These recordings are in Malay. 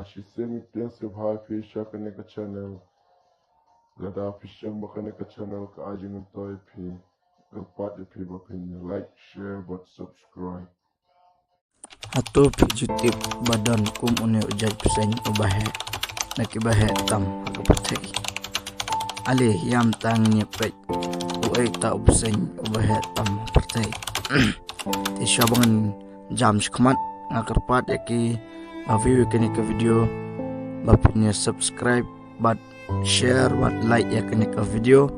She sent me pensive high fish up in the channel. Gada fish back in the channel. Kajing and toy p. Party people opinion. Like, share, but subscribe. Atau YouTube badan kum une ujaj pesan ubahe nakibahe tam hakapatai ali yam tangnya pek uai ta ubsen ubahe tam partai ti shabangan jam shkmat ngakarpat yaki view kini ke video bapnya subscribe bat share bat like yakini ke video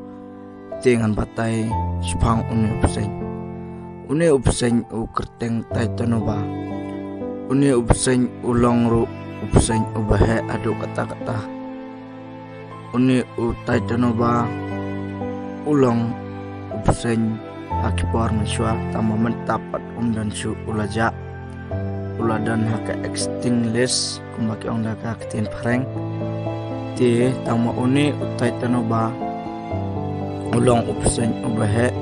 dengan batai spang une ubsen u kerteng tai tonoba une ubsen ulong ru ubsen ubahe adu kata-kata une u tai tonoba ulong ubsen hakipor mensua tama mentapat dan su ulaja uladan haka extingless kumbaki ong daga ketin pareng ti tama une utai tonoba ulong ubsen ubahe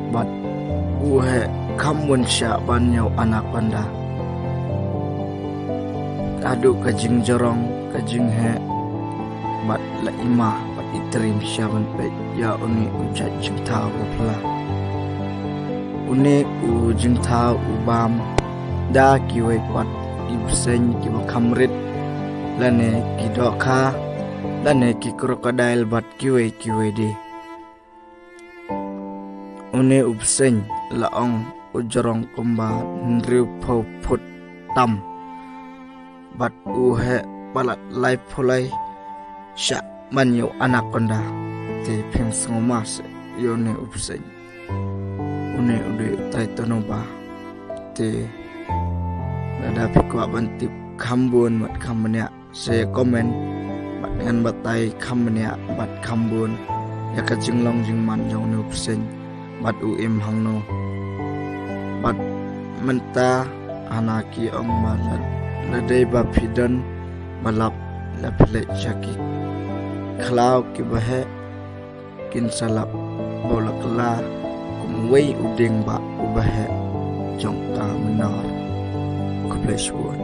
bat uhe kamun syaban yau anak panda adu kajing jorong kajing he bat la imah bat itrim syaban pe ya uni ujat jingta wapla uni ujing ta ubam da kiwe pat ibsen kiwa kamrit lane kidoka lane ki krokodil bat kiwe di une ubsen laong ujorong kumba nriu pau put tam bat uhe palat lai pulai sya manyo anaconda te pengsomas yone ubsen une ude tai tonoba te ada pikwa bantip kambun mat kamnya se komen bat dengan batai kamnya bat kambun ya ka jinglong jingman yone ubsen bat uim hangno bat menta anaki ong malat ladai bapidan balap lapile syaki klau kibahe kin salap bolakla kumwei uding ba ubahe jongka menor kubleshwon